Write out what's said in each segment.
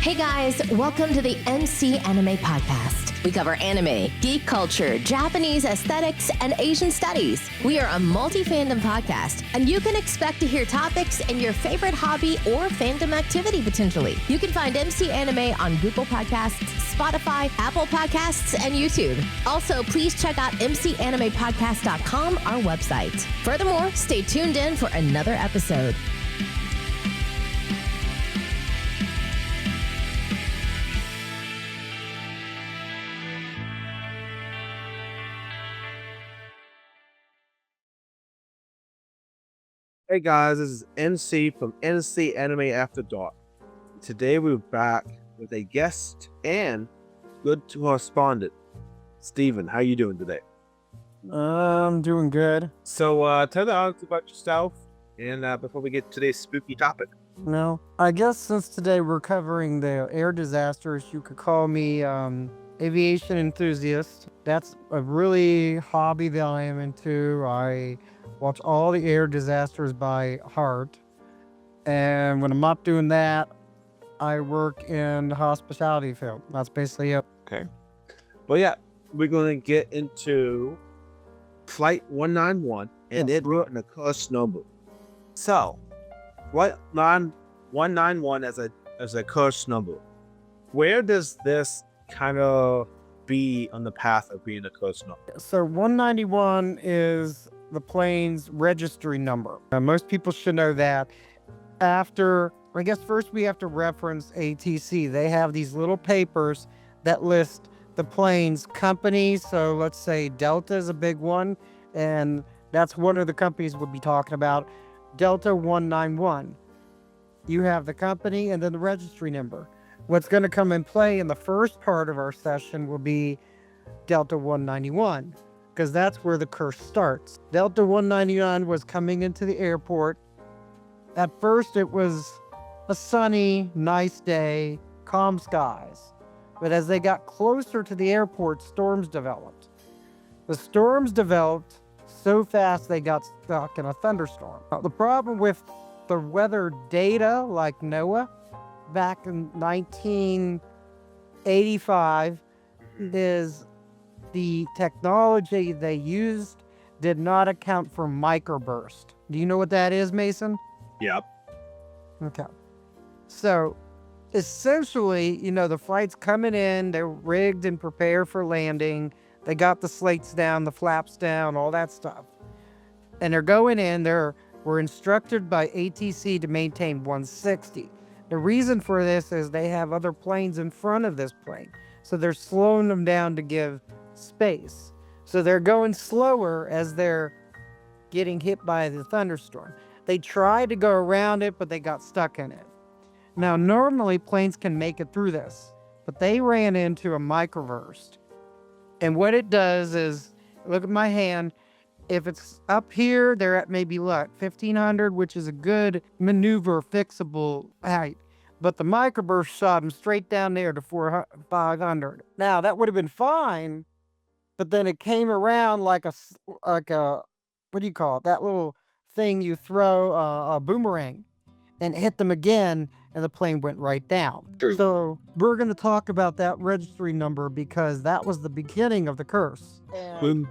Hey guys, welcome to the MC Anime Podcast. We cover anime, geek culture, Japanese aesthetics, and Asian studies. We are a multi-fandom podcast, and you can expect to hear topics in your favorite hobby or fandom activity potentially. You can find MC Anime on Google Podcasts, Spotify, Apple Podcasts, and YouTube. Also, please check out mcanimepodcast.com, our website. Furthermore, stay tuned in for another episode. Hey guys, this is NC from NC Anime AfterDark. Today we're back with a guest and good correspondent, Steven. How you doing today? I'm doing good. So tell us about yourself and before we get to today's spooky topic. No, I guess since today we're covering the air disasters, you could call me aviation enthusiast. That's a really hobby that I am into. I watch all the air disasters by heart. And when I'm not doing that, I work in the hospitality field. That's basically it. Okay. Well, yeah, we're going to get into Flight 191 and it wrote a cursed number. So, Flight 191 as a cursed number. Where does this kind of be on the path of being a cursed number? So 191 is the plane's registry number. Most people should know that. I guess first we have to reference ATC. They have these little papers that list the plane's companies. So let's say Delta is a big one, and that's one of the companies we'll be talking about. Delta 191. You have the company and then the registry number. What's going to come in play in the first part of our session will be Delta 191, because that's where the curse starts. Delta 191 was coming into the airport. At first, it was a sunny, nice day, calm skies. But as they got closer to the airport, storms developed. The storms developed so fast they got stuck in a thunderstorm. Now, the problem with the weather data, like NOAA, back in 1985, is the technology they used did not account for microburst. Do you know what that is, Mason? Yep. Okay. So essentially, the flight's coming in, they're rigged and prepared for landing. They got the slates down, the flaps down, all that stuff. And they're going in, we're instructed by ATC to maintain 160. The reason for this is they have other planes in front of this plane. So they're slowing them down to give space. So they're going slower as they're getting hit by the thunderstorm. They tried to go around it, but they got stuck in it. Now, normally planes can make it through this, but they ran into a microburst. And what it does is, look at my hand. If it's up here, they're at maybe 1,500, which is a good maneuver fixable height. But the microburst shot them straight down there to 500. Now, that would have been fine, but then it came around like a, what do you call it? That little thing you throw, a boomerang, and hit them again, and the plane went right down. True. So we're going to talk about that registry number because that was the beginning of the curse. Well,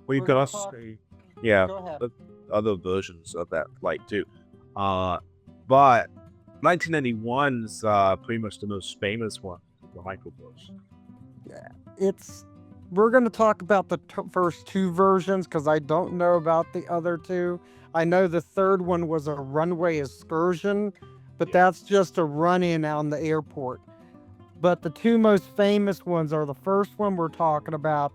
you could also say, yeah, Go ahead. other versions of that flight too. But 1991 is pretty much the most famous one, the microburst. We're going to talk about the first two versions because I don't know about the other two. I know the third one was a runway excursion, but that's just a run-in on the airport. But the two most famous ones are the first one we're talking about,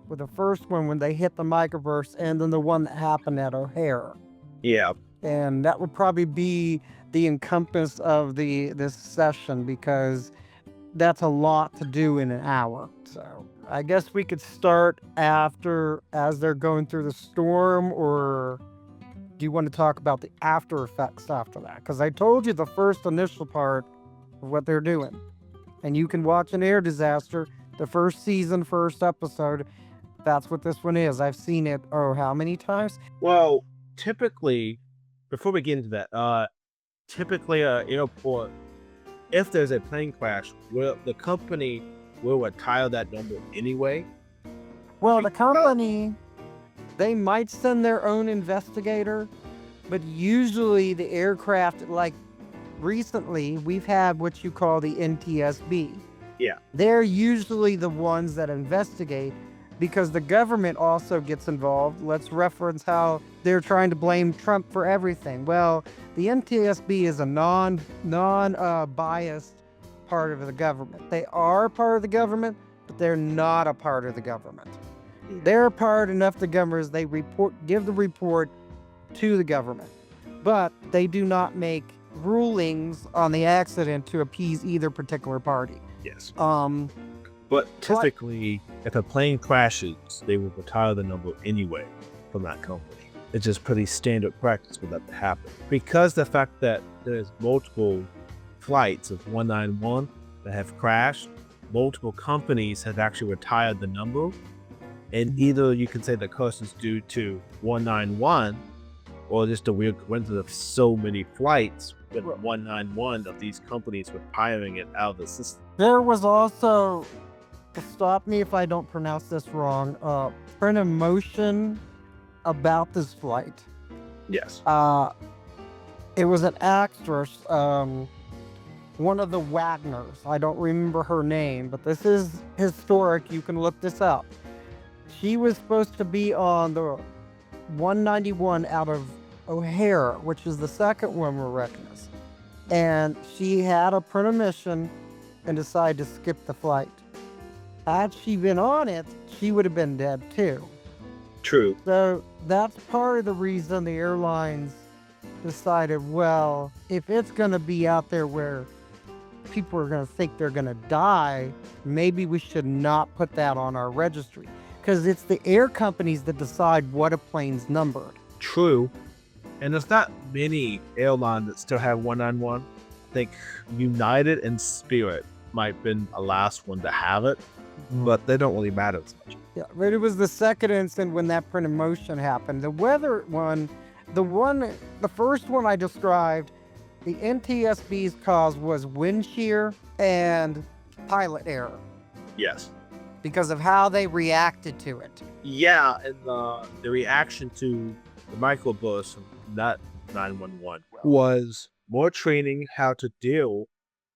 with the first one when they hit the microburst, and then the one that happened at O'Hare. Yeah. And that would probably be the encompass of this session because that's a lot to do in an hour. So I guess we could start as they're going through the storm, or do you want to talk about the after effects after that? Because I told you the first initial part of what they're doing. And you can watch an air disaster, the first season, first episode. That's what this one is. I've seen it, how many times? Well, typically, before we get into that, typically airport if there's a plane crash, will the company will retire that number anyway? Well, the company, they might send their own investigator, but usually the aircraft, like recently, we've had what you call the NTSB. Yeah. They're usually the ones that investigate because the government also gets involved. Let's reference how they're trying to blame Trump for everything. Well, the NTSB is a non-biased part of the government. They are part of the government, but they're not a part of the government. They're part enough of the government as they give the report to the government, but they do not make rulings on the accident to appease either particular party. Yes. Um, But typically, if a plane crashes, they will retire the number anyway from that company. It's just pretty standard practice for that to happen. Because the fact that there's multiple flights of 191 that have crashed, multiple companies have actually retired the number. And either you can say the cost is due to 191 or just a weird coincidence of so many flights with 191 of these companies retiring it out of the system. there was also, stop me if I don't pronounce this wrong, print a motion about this flight. Yes. It was an actress, one of the Wagners. I don't remember her name, but this is historic. You can look this up. She was supposed to be on the 191 out of O'Hare, which is the second one we're recognizing. And she had a premonition and decided to skip the flight. Had she been on it, she would have been dead too. True. So that's part of the reason the airlines decided, well, if it's going to be out there where people are going to think they're going to die, maybe we should not put that on our registry. Because it's the air companies that decide what a plane's numbered. True. And there's not many airlines that still have 191. I think United and Spirit might have been the last one to have it, but they don't really matter as much. Yeah, but it was the second instant when that print of motion happened. The weather one, the first one I described, the NTSB's cause was wind shear and pilot error Yes. because of how they reacted to it. Yeah, and the reaction to the microburst from that 911 was more training how to deal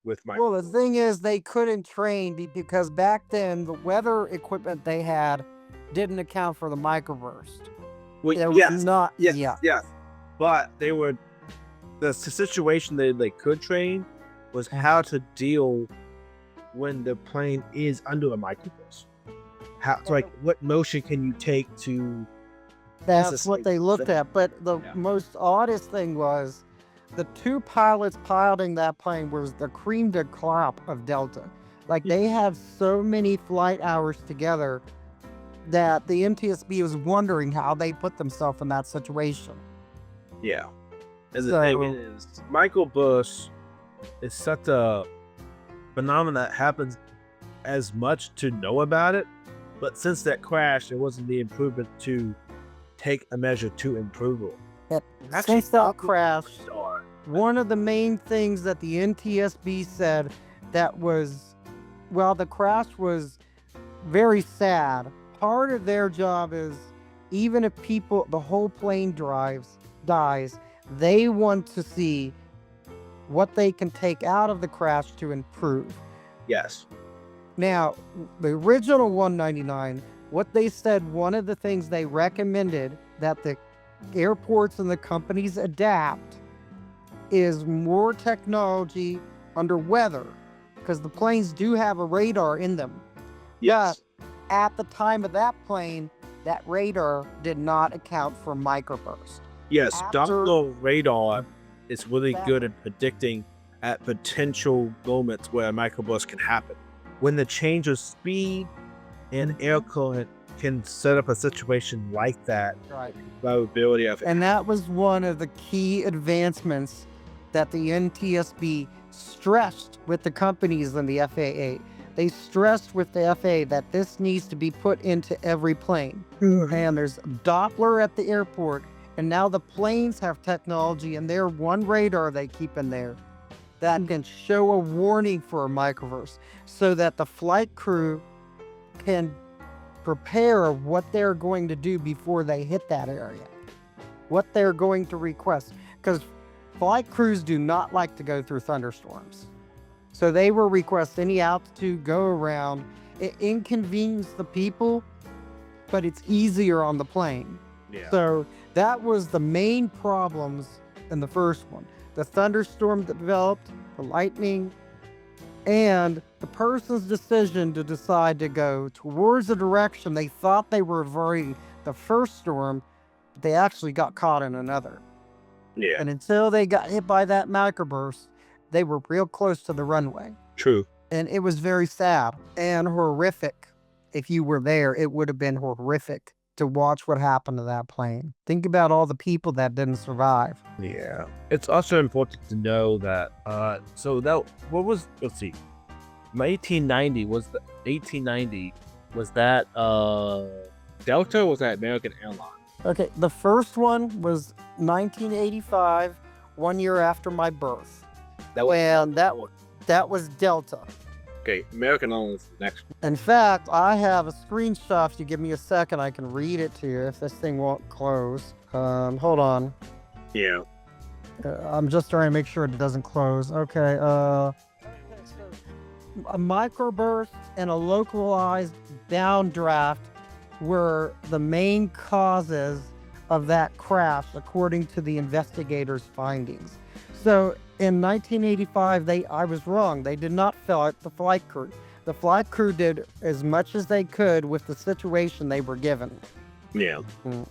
with microbursts. Well, the thing is, they couldn't train because back then the weather equipment they had didn't account for the microburst. Well, It was yes, not. yes, Yeah. yes. But they were the situation that they could train was how to deal when the plane is under a microburst. How, like, what motion can you take to? That's what they looked at. But the most oddest thing was the two pilots piloting that plane was the cream de crop of Delta. Like, they have so many flight hours together that the NTSB was wondering how they put themselves in that situation. Yeah. As the thing is, microburst is such a phenomenon that happens as much to know about it. But since that crash, there wasn't the improvement to take a measure to improve it. Since that crash, one of the main things that the NTSB said that was, well, the crash was very sad. Part of their job is, even if the whole plane dies, they want to see what they can take out of the crash to improve. Yes. Now, the original 199, what they said, one of the things they recommended that the airports and the companies adapt is more technology under weather, because the planes do have a radar in them. Yes. But at the time of that plane, that radar did not account for microburst. Yes, Doppler radar is really good at predicting at potential moments where a microburst can happen. When the change of speed and air current can set up a situation like that, Right. probability of it. And that was one of the key advancements that the NTSB stressed with the companies and the FAA. They stressed with the FAA that this needs to be put into every plane. And there's Doppler at the airport, and now the planes have technology, and they're one radar they keep in there that can show a warning for a microburst so that the flight crew can prepare what they're going to do before they hit that area, what they're going to request. Because flight crews do not like to go through thunderstorms. So they will request any altitude, go around. It inconveniences the people, but it's easier on the plane. Yeah. So that was the main problems in the first one. The thunderstorm that developed, the lightning, and the person's decision to decide to go towards the direction they thought they were avoiding the first storm, they actually got caught in another. Yeah. And until they got hit by that microburst, they were real close to the runway. True. And it was very sad and horrific. If you were there, it would have been horrific to watch what happened to that plane. Think about all the people that didn't survive. Yeah. It's also important to know that, let's see, 1890 was that Delta or was that American Airlines? Okay, the first one was 1985, 1 year after my birth. That was Delta. Okay, American Airlines is the next one. In fact, I have a screenshot. If you give me a second, I can read it to you if this thing won't close. Hold on. Yeah. I'm just trying to make sure it doesn't close. Okay. A microburst and a localized downdraft were the main causes of that crash, according to the investigators' findings. So in 1985, I was wrong. They did not fill the flight crew. The flight crew did as much as they could with the situation they were given. Yeah.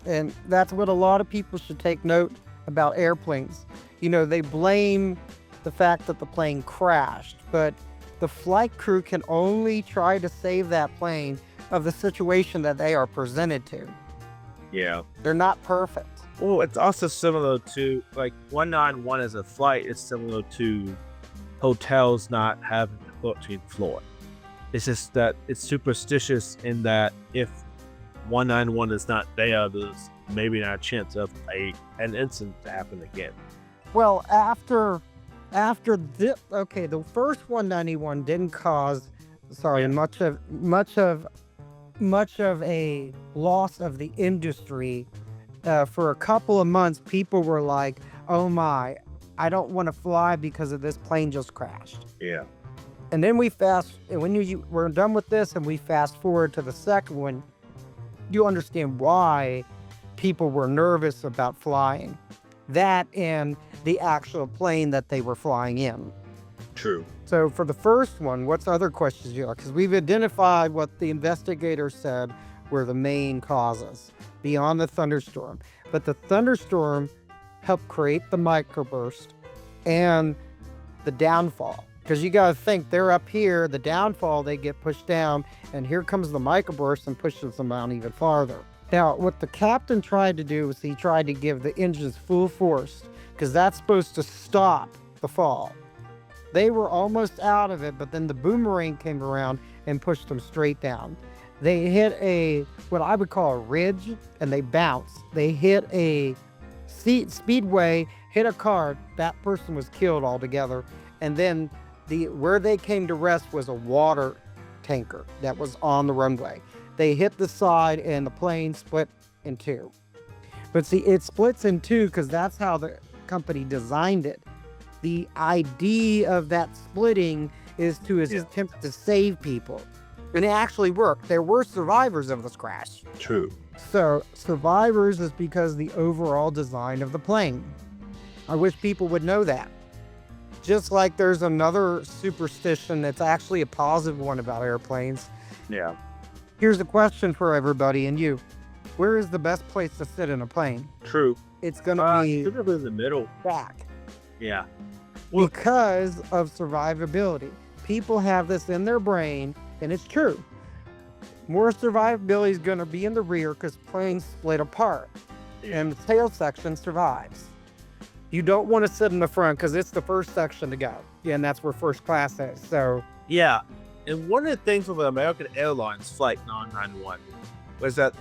And that's what a lot of people should take note about airplanes. They blame the fact that the plane crashed, but the flight crew can only try to save that plane of the situation that they are presented to. Yeah. They're not perfect. Well, it's also similar to, like, 191 as a flight is similar to hotels not having the 13th floor. It's just that it's superstitious in that if 191 is not there, there's maybe not a chance of an incident to happen again. Well, after the first 191 didn't cause much of a loss of the industry. For a couple of months, people were like, "Oh my, I don't want to fly because of this plane just crashed." Yeah. And then we're done with this, and we fast forward to the second one. You understand why people were nervous about flying. That and the actual plane that they were flying in. True. So for the first one, what's other questions you have? Because we've identified what the investigators said were the main causes beyond the thunderstorm. But the thunderstorm helped create the microburst and the downfall. Because you got to think, they're up here, the downfall, they get pushed down, and here comes the microburst and pushes them down even farther. Now, what the captain tried to do was he tried to give the engines full force, because that's supposed to stop the fall. They were almost out of it, but then the boomerang came around and pushed them straight down. They hit what I would call a ridge, and they bounced. They hit a speedway, hit a car. That person was killed altogether. And then where they came to rest was a water tanker that was on the runway. They hit the side, and the plane split in two. But see, it splits in two because that's how the company designed it. The idea of that splitting is to attempt to save people. And it actually worked. There were survivors of this crash. True. So survivors is because the overall design of the plane. I wish people would know that. Just like there's another superstition that's actually a positive one about airplanes. Yeah. Here's a question for everybody and you. Where is the best place to sit in a plane? True. It's going to be typically in the middle. back. Yeah. Because of survivability. People have this in their brain, and it's true. More survivability is going to be in the rear because planes split apart, and the tail section survives. You don't want to sit in the front because it's the first section to go, and that's where first class is. So yeah, and one of the things with the American Airlines Flight 991 was that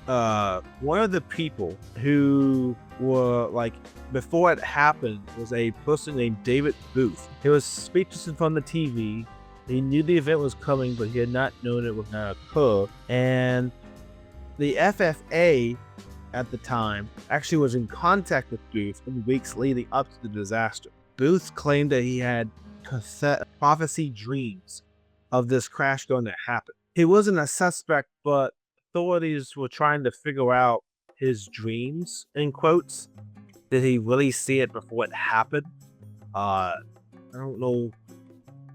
one of the people who were like before it happened was a person named David Booth. He was speechless in front of the TV. He knew the event was coming, but he had not known it was going to occur. And the FFA at the time actually was in contact with Booth in the weeks leading up to the disaster. Booth claimed that he had prophecy dreams of this crash going to happen. He wasn't a suspect, but authorities were trying to figure out his dreams, in quotes. Did he really see it before it happened? I don't know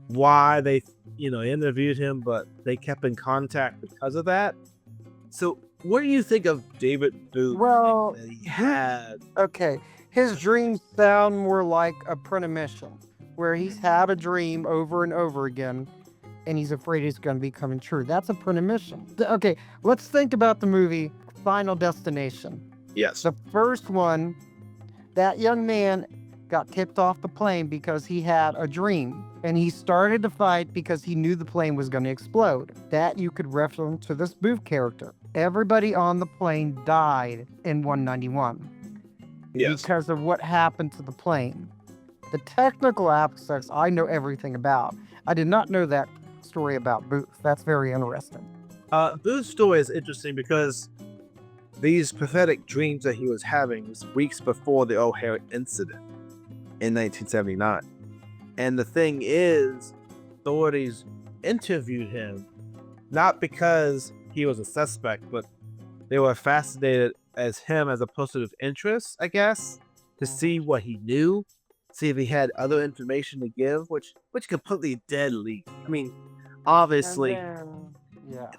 why they, interviewed him, but they kept in contact because of that. So what do you think of David Booth? Well, that he had? Okay, his dreams sound more like a premonition, where he's had a dream over and over again, and he's afraid it's going to be coming true. That's a premonition. Okay, let's think about the movie Final Destination. Yes. The first one, that young man got tipped off the plane because he had a dream, and he started to fight because he knew the plane was going to explode. That you could reference to this Booth character. Everybody on the plane died in 191 because of what happened to the plane. The technical aspects I know everything about. I did not know that story about Booth. That's very interesting. Booth's story is interesting because these prophetic dreams that he was having was weeks before the O'Hare incident in 1979. And the thing is, authorities interviewed him not because he was a suspect, but they were fascinated as him as a person of interest, I guess, to see what he knew, see if he had other information to give, which completely deadly. I mean, obviously,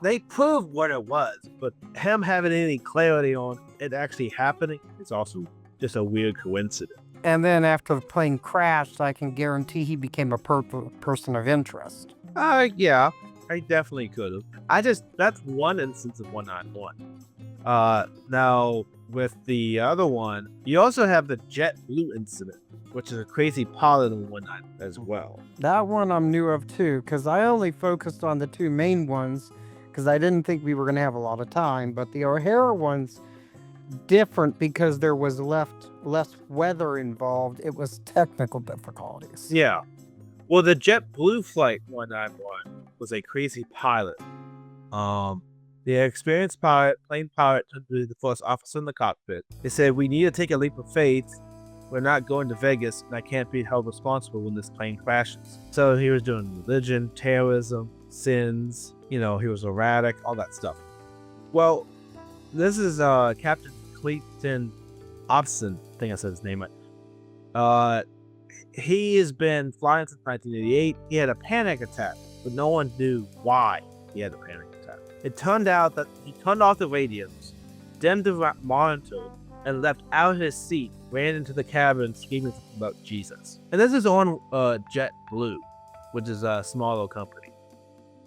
they proved what it was, but him having any clarity on it actually happening is also just a weird coincidence. And then after the plane crashed, I can guarantee he became a person of interest. Yeah, I definitely could have. That's one instance of 191. Now, with the other one, you also have the JetBlue incident, which is a crazy pilot in 191 as well. That one I'm new of too, because I only focused on the two main ones, because I didn't think we were going to have a lot of time. But the O'Hare one's different because there was less weather involved. It was technical difficulties. Yeah. Well, the JetBlue flight 191 was a crazy pilot. The experienced plane pilot turned to the first officer in the cockpit. They said, "We need to take a leap of faith. We're not going to Vegas, and I can't be held responsible when this plane crashes." So he was doing religion, terrorism, sins. He was erratic, all that stuff. Well, this is Captain Clayton Obson. I think I said his name right. He has been flying since 1988. He had a panic attack, but no one knew why he had a panic attack. It turned out that he turned off the radios, dimmed the monitor, and leapt out of his seat, ran into the cabin screaming about Jesus. And this is on JetBlue, which is a smaller company.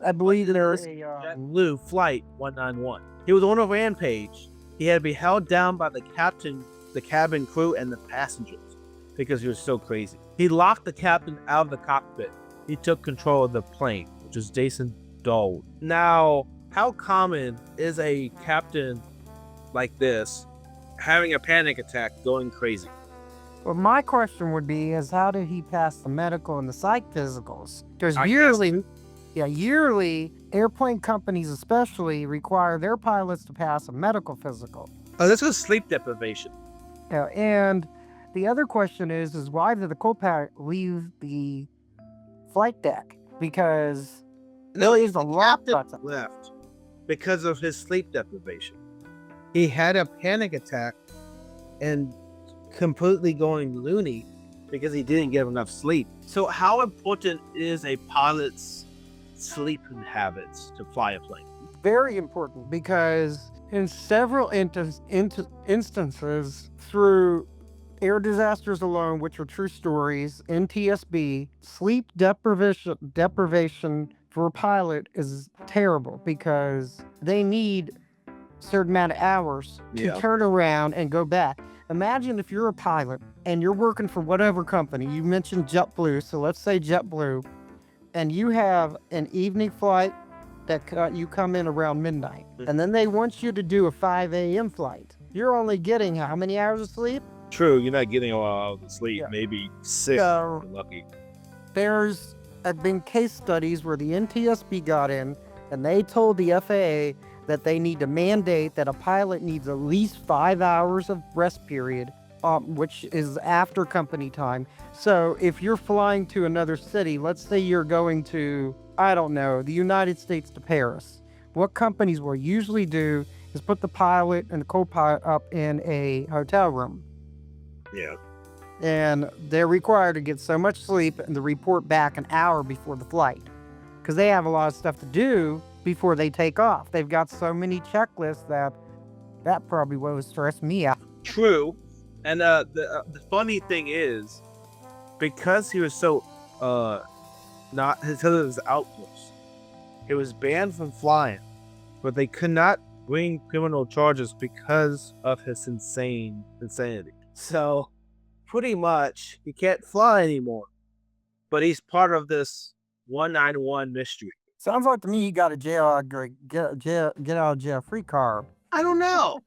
I believe there's a JetBlue flight 191. He was on a rampage. He had to be held down by the captain, the cabin crew, and the passengers because he was so crazy. He locked the captain out of the cockpit. He took control of the plane, which was Jason Dole. Now, how common is a captain like this having a panic attack, going crazy? Well, my question would be is how did he pass the medical and the psych physicals? Because yearly, airplane companies especially require their pilots to pass a medical physical. Oh, this was sleep deprivation. Yeah, and the other question is why did the co-pilot leave the flight deck? Because he's a lot left because of his sleep deprivation. He had a panic attack and completely going loony because he didn't get enough sleep. So how important is a pilot's sleeping habits to fly a plane? Very important, because in several instances through air disasters alone, which are true stories, NTSB, sleep deprivation for a pilot is terrible because they need a certain amount of hours to turn around and go back. Imagine if you're a pilot and you're working for whatever company. You mentioned JetBlue, so let's say JetBlue, and you have an evening flight that you come in around midnight. And then they want you to do a 5 a.m. flight. You're only getting how many hours of sleep? True, you're not getting a lot of sleep. Yeah. Maybe 6 So- if you're lucky. There's been case studies where the NTSB got in and they told the FAA that they need to mandate that a pilot needs at least 5 hours of rest period, which is after company time. So if you're flying to another city, let's say you're going to, I don't know, the United States to Paris, what companies will usually do is put the pilot and the co-pilot up in a hotel room. Yeah. And they're required to get so much sleep and to report back an hour before the flight, because they have a lot of stuff to do before they take off. They've got so many checklists that probably would stress me out. True. And the funny thing is, because he was so not his outpost, he was banned from flying, but they could not bring criminal charges because of his insanity. So pretty much he can't fly anymore, but he's part of this 191 mystery. Sounds like to me you got a get out of jail free card. I don't know.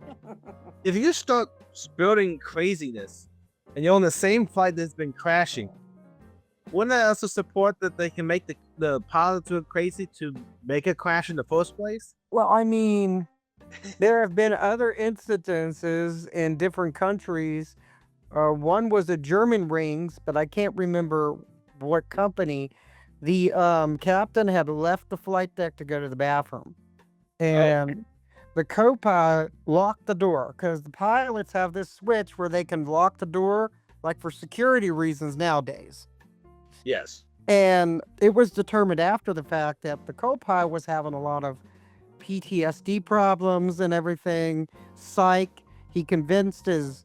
If you start spouting craziness and you're on the same flight that's been crashing, wouldn't that also support that they can make the pilots go crazy to make a crash in the first place? Well, I mean, there have been other incidences in different countries. One was at German Rings, but I can't remember what company. The captain had left the flight deck to go to the bathroom. And the co-pilot locked the door, because the pilots have this switch where they can lock the door, like for security reasons nowadays. Yes. And it was determined after the fact that the co-pilot was having a lot of PTSD problems and everything. Psych. He convinced his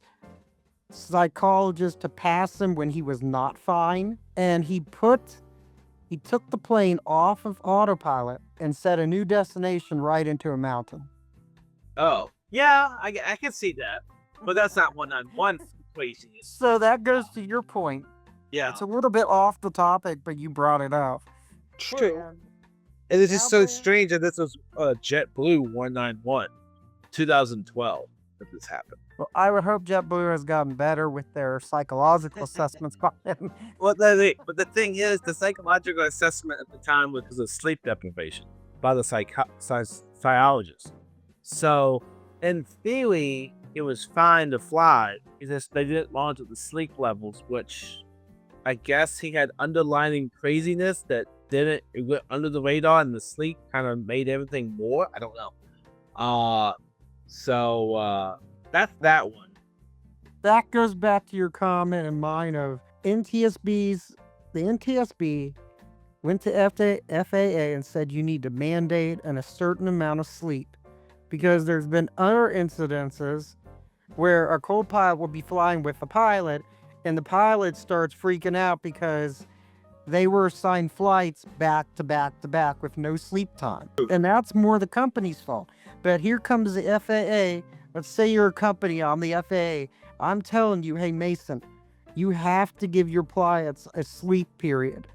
psychologist to pass him when he was not fine. And he took the plane off of autopilot and set a new destination right into a mountain. Oh. Yeah, I can see that. But that's not 191 craziness. So that goes to your point. Yeah. It's a little bit off the topic, but you brought it up. True. And it's just so strange that this was JetBlue 191, 2012, that this happened. Well, I would hope JetBlue has gotten better with their psychological assessments by him. But the thing is, the psychological assessment at the time was because of sleep deprivation by the psychologist. So, in theory, it was fine to fly. It's just they didn't monitor the sleep levels, which I guess he had underlying craziness that it went under the radar, and the sleep kind of made everything more. I don't know. So that's that one. That goes back to your comment and mine of the NTSB went to FAA and said you need to mandate a certain amount of sleep, because there's been other incidences where a co-pilot will be flying with the pilot and the pilot starts freaking out because they were assigned flights back to back to back with no sleep time. And that's more the company's fault. But here comes the FAA. Let's say you're a company, I'm the FAA. I'm telling you, hey, Mason, you have to give your pilots a sleep period.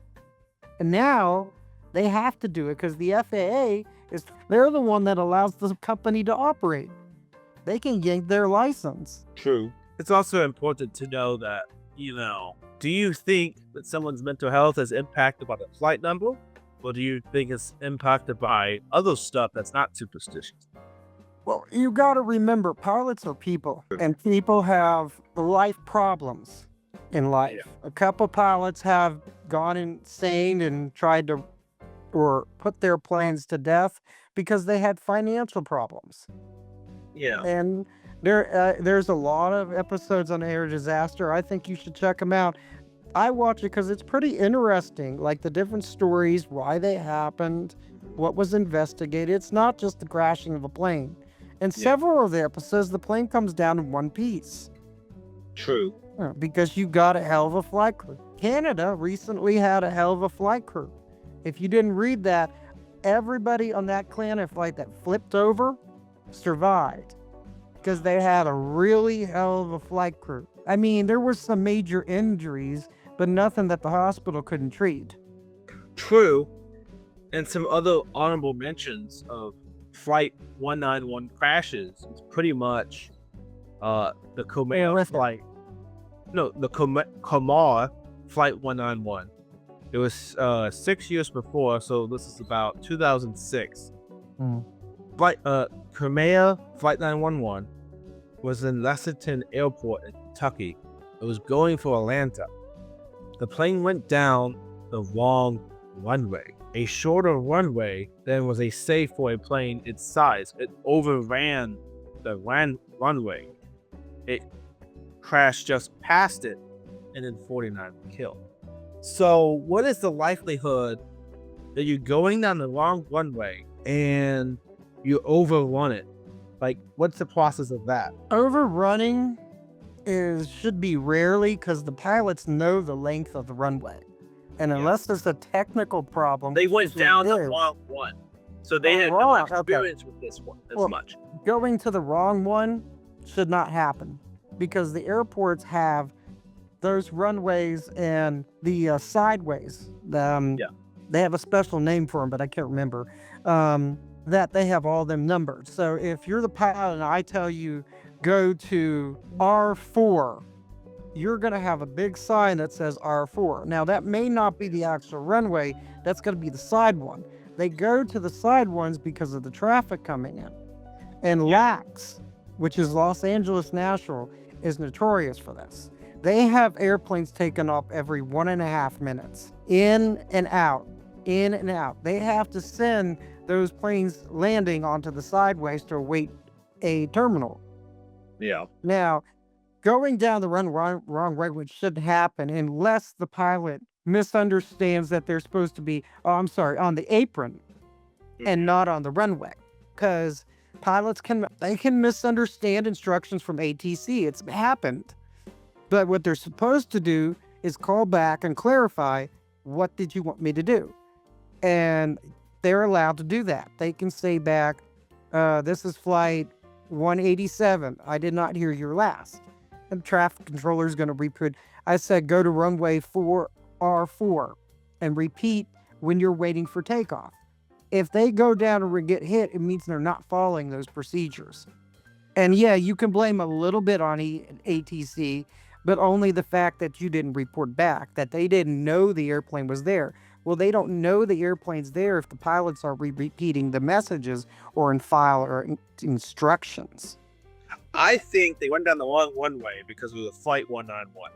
And now they have to do it because the FAA they're the one that allows the company to operate. They can yank their license. True. It's also important to know that, do you think that someone's mental health is impacted by the flight number? Or do you think it's impacted by other stuff that's not superstitious? Well, you got to remember, pilots are people, and people have life problems in life. Yeah. A couple pilots have gone insane and tried to, or put their planes to death because they had financial problems. Yeah. And there's a lot of episodes on Air Disaster. I think you should check them out. I watch it because it's pretty interesting, like the different stories, why they happened, what was investigated. It's not just the crashing of a plane. In several of the episodes, the plane comes down in one piece. True. Because you got a hell of a flight crew. Canada recently had a hell of a flight crew. If you didn't read that, everybody on that Planet flight that flipped over survived because they had a really hell of a flight crew. I mean, there were some major injuries, but nothing that the hospital couldn't treat. True. And some other honorable mentions of Flight 191 crashes is pretty much the Kamar flight. No, the Kamar Flight 191. It was 6 years before, so this is about 2006. Kamar Flight 911 was in Lexington Airport in Kentucky. It was going for Atlanta. The plane went down the wrong runway. A shorter runway than was a safe for a plane its size. It overran the runway. It crashed just past it, and then 49 were killed. So what is the likelihood that you're going down the wrong runway and you overrun it? Like, what's the process of that? Overrunning should be rarely, because the pilots know the length of the runway. And unless there's a technical problem, they went down the wrong one. So they had no experience with this one as much. Going to the wrong one should not happen, because the airports have those runways and the sideways. They have a special name for them, but I can't remember. That they have all them numbered. So if you're the pilot and I tell you go to R4, you're going to have a big sign that says R4. Now that may not be the actual runway, that's going to be the side one. They go to the side ones because of the traffic coming in. And LAX, which is Los Angeles National, is notorious for this. They have airplanes taken off every 1.5 minutes, in and out. They have to send those planes landing onto the sideways to await a terminal. Yeah. Now, going down the wrong way, which shouldn't happen unless the pilot misunderstands that they're supposed to be, on the apron and not on the runway. Because pilots can misunderstand instructions from ATC. It's happened. But what they're supposed to do is call back and clarify, what did you want me to do? And they're allowed to do that. They can say back, this is flight 187. I did not hear your last. And the traffic controller is going to repeat. I said, go to runway 4R4 and repeat when you're waiting for takeoff. If they go down and get hit, it means they're not following those procedures. And yeah, you can blame a little bit on ATC, but only the fact that you didn't report back, that they didn't know the airplane was there. Well, they don't know the airplane's there if the pilots are repeating the messages or in file or instructions. I think they went down the wrong runway because of the Flight 191.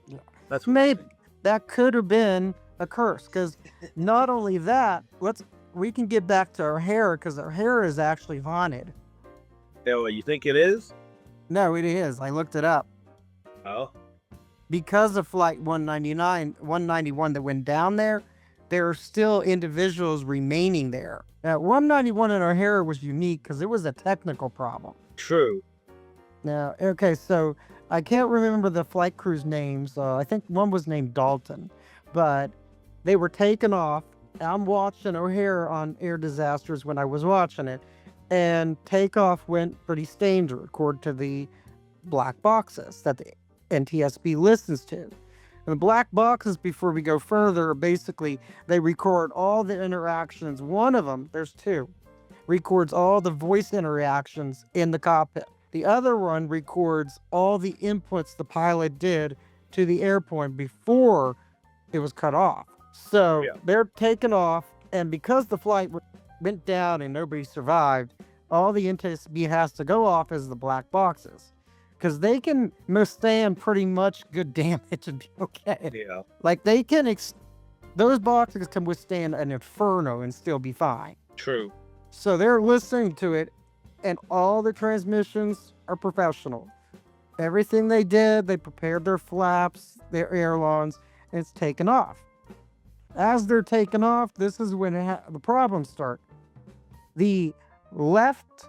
Yeah. That's maybe that could have been a curse. Because not only that, we can get back to O'Hare, because O'Hare is actually haunted. Oh, you think it is? No, it is. I looked it up. Oh. Because of Flight 191 that went down there are still individuals remaining there. Now, 191 in O'Hare was unique because it was a technical problem. True. Now, okay, so I can't remember the flight crew's names. I think one was named Dalton, but they were taken off. I'm watching O'Hare on Air Disasters when I was watching it, and takeoff went pretty standard according to the black boxes that the NTSB listens to. And the black boxes, before we go further, basically they record all the interactions. One of them, there's two, records all the voice interactions in the cockpit. The other one records all the inputs the pilot did to the airplane before it was cut off. So they're taken off, and because the flight went down and nobody survived, all the NTSB has to go off as the black boxes. Because they can withstand pretty much good damage and be okay. Yeah. Like they can, those boxes can withstand an inferno and still be fine. True. So they're listening to it, and all the transmissions are professional. Everything they did, they prepared their flaps, their ailerons, and it's taken off. As they're taking off, this is when the problems start. The left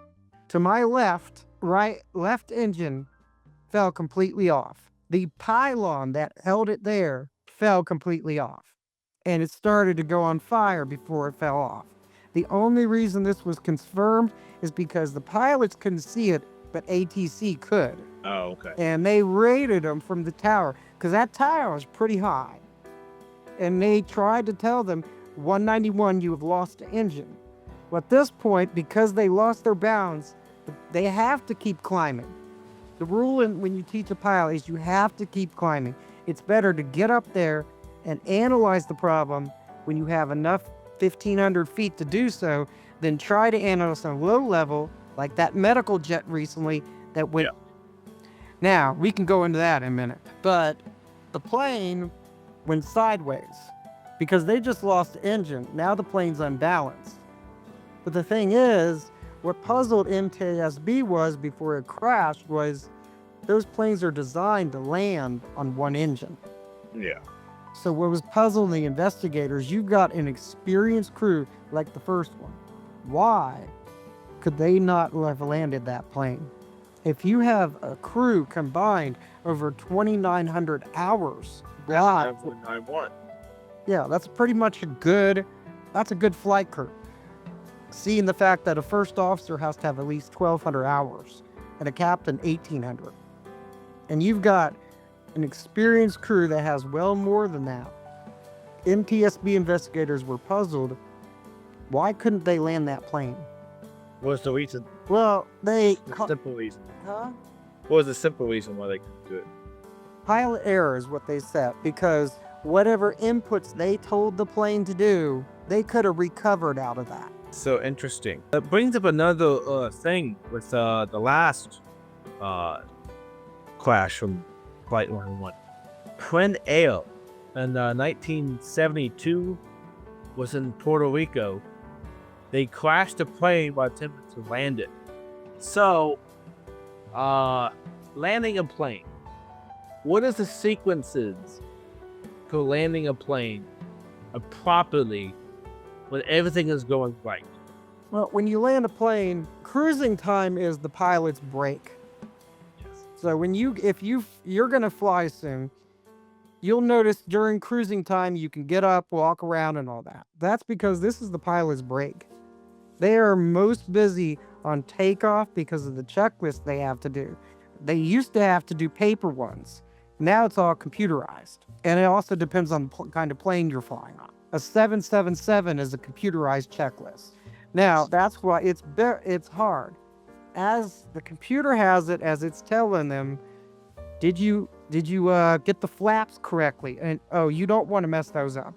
engine fell completely off. The pylon that held it there fell completely off. And it started to go on fire before it fell off. The only reason this was confirmed is because the pilots couldn't see it, but ATC could. Oh, okay. And they rated them from the tower, because that tower was pretty high. And they tried to tell them, 191, you have lost the engine. Well, at this point, because they lost their bounds, they have to keep climbing. The rule when you teach a pilot is you have to keep climbing. It's better to get up there and analyze the problem when you have enough 1,500 feet to do so, than try to analyze on a low level, like that medical jet recently that went. Yeah. Now, we can go into that in a minute. But the plane went sideways because they just lost the engine. Now the plane's unbalanced. But the thing is, what puzzled MTSB was before it crashed was those planes are designed to land on one engine. Yeah. So what was puzzling the investigators, you've got an experienced crew like the first one. Why could they not have landed that plane? If you have a crew combined over 2,900 hours, why? Yeah, that's pretty much a good flight crew. Seeing the fact that a first officer has to have at least 1,200 hours and a captain 1,800. And you've got an experienced crew that has well more than that. MTSB investigators were puzzled. Why couldn't they land that plane? What was the reason? Well, The simple reason. Huh? What was the simple reason why they couldn't do it? Pilot error is what they said, because whatever inputs they told the plane to do, they could have recovered out of that. So interesting. That brings up another thing with the last crash from Flight 101. When AO in 1972 was in Puerto Rico, they crashed a plane while attempting to land it. So, landing a plane. What is the sequences for landing a plane properly when everything is going right? Well, when you land a plane, cruising time is the pilot's break. Yes. So if you're gonna fly soon, you'll notice during cruising time you can get up, walk around, and all that. That's because this is the pilot's break. They are most busy on takeoff because of the checklist they have to do. They used to have to do paper ones. Now it's all computerized. And it also depends on the kind of plane you're flying on. A 777 is a computerized checklist. Now, that's why it's hard. As the computer has it, as it's telling them, did you get the flaps correctly? And you don't want to mess those up.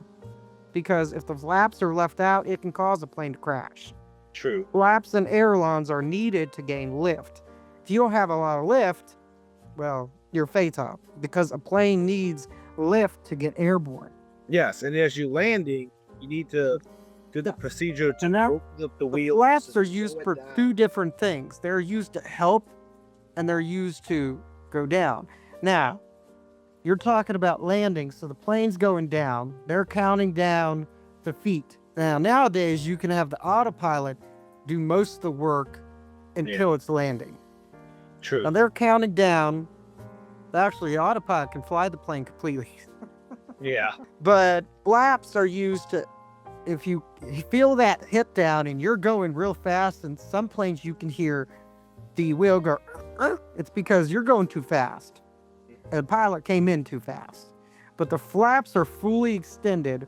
Because if the flaps are left out, it can cause a plane to crash. True. Flaps and ailerons are needed to gain lift. If you don't have a lot of lift, well, you're fatal, because a plane needs lift to get airborne. Yes, and as you're landing, you need to do the procedure to open up the wheels. Flaps are used for two different things. They're used to help, and they're used to go down. Now, you're talking about landing, so the plane's going down. They're counting down the feet. Now, nowadays, you can have the autopilot do most of the work until it's landing. True. Now, they're counting down. Actually, the autopilot can fly the plane completely. Yeah. But flaps are used to, if you feel that hit down and you're going real fast, and some planes you can hear the wheel go, it's because you're going too fast. And the pilot came in too fast. But the flaps are fully extended.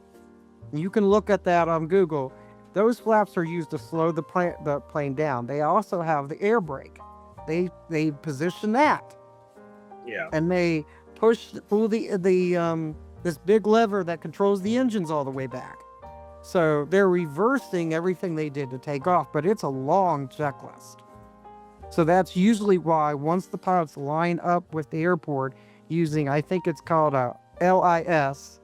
You can look at that on Google. Those flaps are used to slow the plane down. They also have the air brake. They position that. Yeah. And they pull this big lever that controls the engines all the way back. So they're reversing everything they did to take off, but it's a long checklist. So that's usually why once the pilots line up with the airport using, I think it's called a LIS,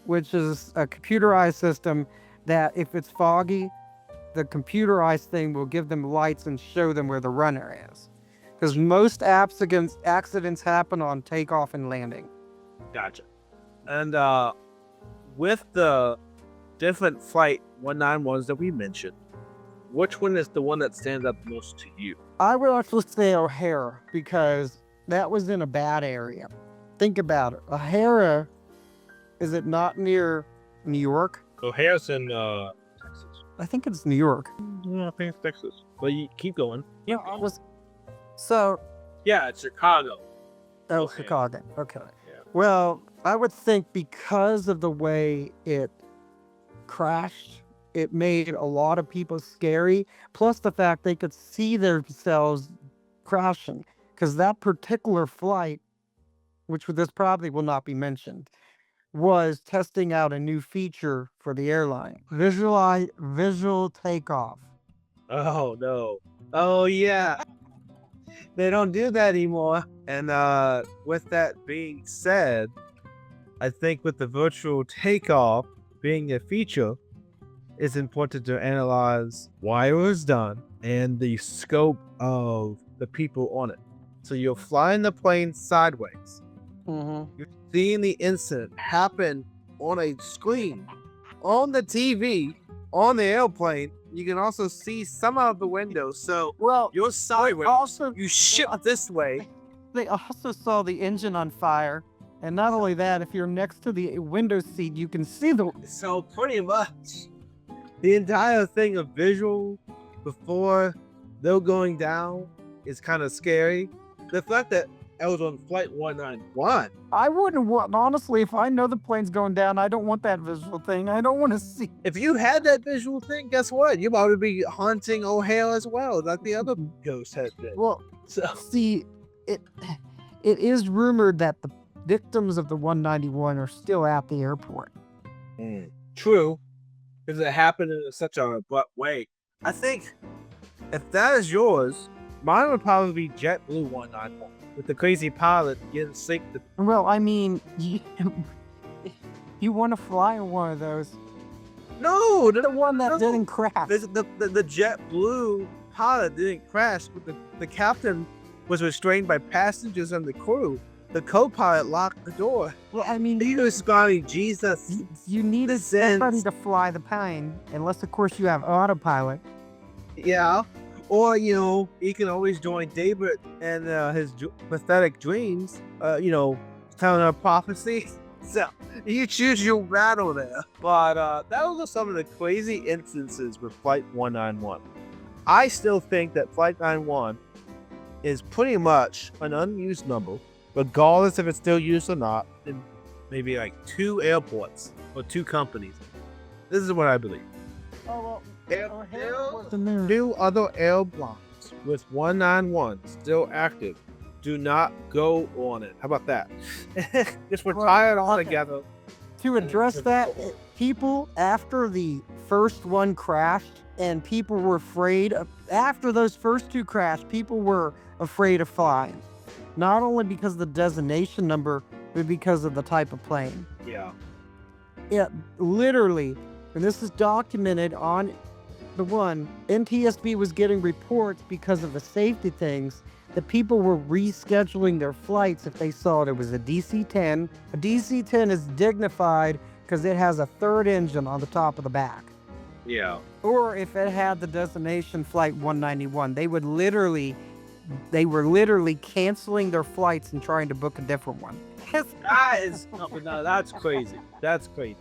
which is a computerized system that if it's foggy, the computerized thing will give them lights and show them where the runner is. Because most accidents happen on takeoff and landing. Gotcha. And with the different Flight 191s that we mentioned, which one is the one that stands out the most to you? I would actually say O'Hara, because that was in a bad area. Think about it. O'Hara, is it not near New York? O'Hara's in Texas. I think it's New York. Yeah, I think it's Texas. But you keep going. Yeah, So, yeah, it's Chicago. Oh, Okay. Chicago. Okay. Yeah. Well, I would think because of the way it crashed, it made a lot of people scary. Plus the fact they could see themselves crashing. Because that particular flight, which this probably will not be mentioned, was testing out a new feature for the airline. Visual takeoff. Oh no. Oh yeah. They don't do that anymore. And with that being said, I think with the virtual takeoff being a feature, it's important to analyze why it was done and the scope of the people on it. So you're flying the plane sideways. You're seeing the incident happen on a screen, on the TV, on the airplane. You can also see some out the window. So you're sideways. Also, You shift this way. they also saw the engine on fire. And not only that, if you're next to the window seat, you can see the... So pretty much the entire thing of visual before they're going down is kind of scary. The fact that I was on flight 191. I wouldn't want, honestly, if I know the plane's going down, I don't want that visual thing. I don't want to see. If you had that visual thing, guess what? You might be haunting O'Hare as well, like the other ghost had been. Well, So see, it is rumored that the victims of the 191 are still at the airport. true, because it happened in such an abrupt way. I think if that is yours, mine would probably be JetBlue 191 with the crazy pilot getting sick. Well, I mean, you want to fly in one of those. No, The one that didn't crash. the JetBlue pilot didn't crash, but the captain was restrained by passengers and the crew. The co-pilot locked the door. Well, I mean, He was screaming, Jesus. you need somebody to fly the plane, unless, of course, you have autopilot. Yeah. Or, he can always join David and his pathetic dreams, telling a prophecy. So, you choose your battle there. But those are some of the crazy instances with Flight 191. I still think that Flight 91 is pretty much an unused number, regardless if it's still used or not, in maybe like 2 airports or 2 companies. This is what I believe. Oh, If 2 other airlines with 191 still active, do not go on it. How about that? Just retire it all together. To address that, people, after the first one crashed, and people were afraid of, after those first 2 crashed, people were afraid of flying. Not only because of the designation number, but because of the type of plane. Yeah. Yeah, literally, and this is documented on the one, NTSB was getting reports because of the safety things that people were rescheduling their flights if they saw it was a DC-10. A DC-10 is dignified because it has a 3rd engine on the top of the back. Yeah. Or if it had the designation Flight 191, they were literally canceling their flights and trying to book a different one. That's crazy. That's crazy.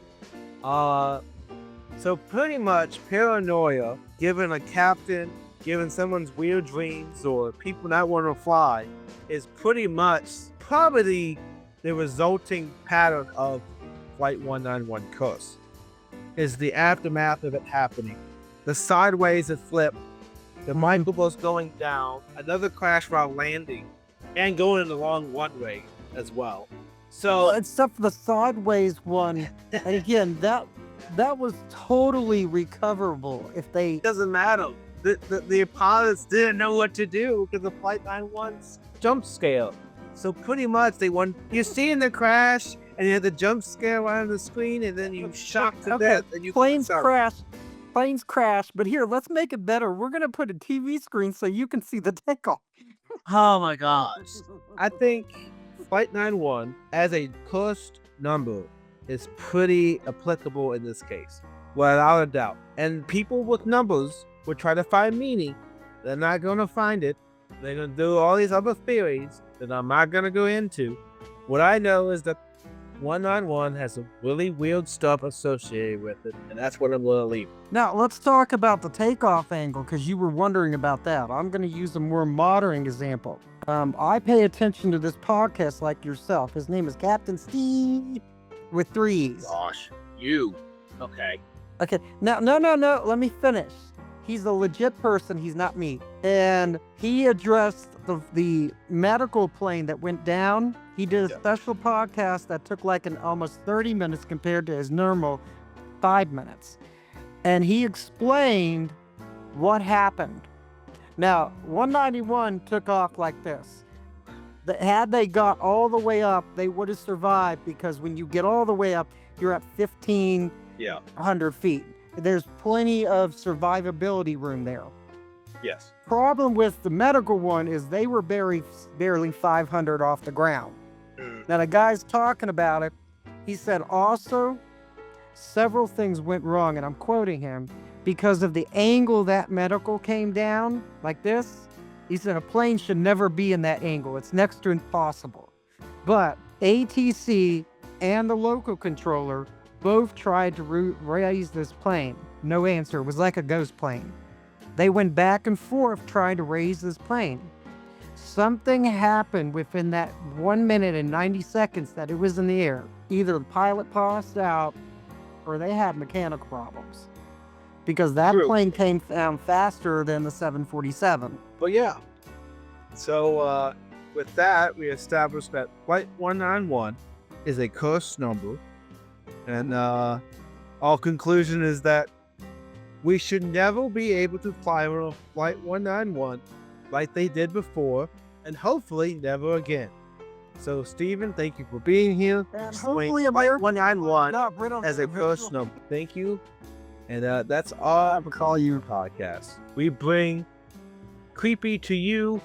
So pretty much paranoia, given a captain, given someone's weird dreams, or people not wanting to fly, is pretty much probably the resulting pattern of Flight 191 curse. Is the aftermath of it happening. The sideways it flipped, the microbus going down, another crash while landing, and going in the wrong runway as well. So Except for the sideways one, and again, that was totally recoverable if they... it doesn't matter. The pilots didn't know what to do because of Flight 91's jump scare. So pretty much you're seeing the crash, and you have the jump scare right on the screen, and then you shocked to death, and you planes crash, but here, let's make it better. We're gonna put a TV screen so you can see the takeoff. Oh my gosh. I think Flight 91 as a cursed number is pretty applicable in this case, without a doubt. And people with numbers will try to find meaning. They're not going to find it. They're going to do all these other theories that I'm not going to go into. What I know is that 191 has some really weird stuff associated with it, and that's what I'm going to leave. Now, let's talk about the takeoff angle, because you were wondering about that. I'm going to use a more modern example. I pay attention to this podcast like yourself. His name is Captain Steve with 3 E's. Gosh, you. Okay. Okay, now, no, let me finish. He's a legit person, he's not me. And he addressed the medical plane that went down. He did a special podcast that took like almost 30 minutes compared to his normal 5 minutes. And he explained what happened. Now, 191 took off like this. Had they got all the way up, they would have survived, because when you get all the way up, you're at 1,500 feet. There's plenty of survivability room there. Yes. Problem with the medical one is they were barely 500 off the ground. Now, the guy's talking about it. He said also, several things went wrong, and I'm quoting him, because of the angle that medical came down, like this. He said a plane should never be in that angle. It's next to impossible. But ATC and the local controller both tried to raise this plane. No answer. It was like a ghost plane. They went back and forth trying to raise this plane. Something happened within that 1 minute and 90 seconds that it was in the air. Either the pilot passed out or they had mechanical problems, because that plane came down faster than the 747. But yeah, so with that, we established that Flight 191 is a cursed number. And our conclusion is that we should never be able to fly on Flight 191 like they did before, and hopefully never again. So, Stephen, thank you for being here. And hopefully Flight 191 as a cursed number. Thank you. And that's our Call You podcast. We bring creepy to you,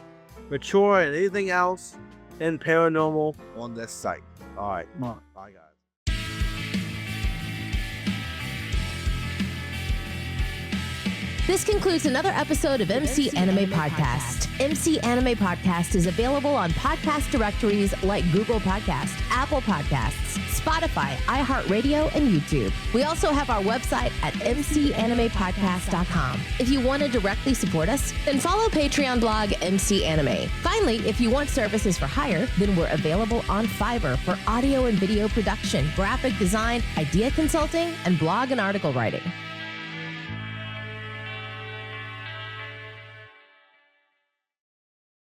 mature, and anything else and paranormal on this site. All right. Bye, guys. This concludes another episode of MC Anime Podcast. MC Anime Podcast is available on podcast directories like Google Podcast, Apple Podcasts, Spotify, iHeartRadio, and YouTube. We also have our website at mcanimepodcast.com. If you want to directly support us, then follow Patreon blog MC Anime. Finally, if you want services for hire, then we're available on Fiverr for audio and video production, graphic design, idea consulting, and blog and article writing.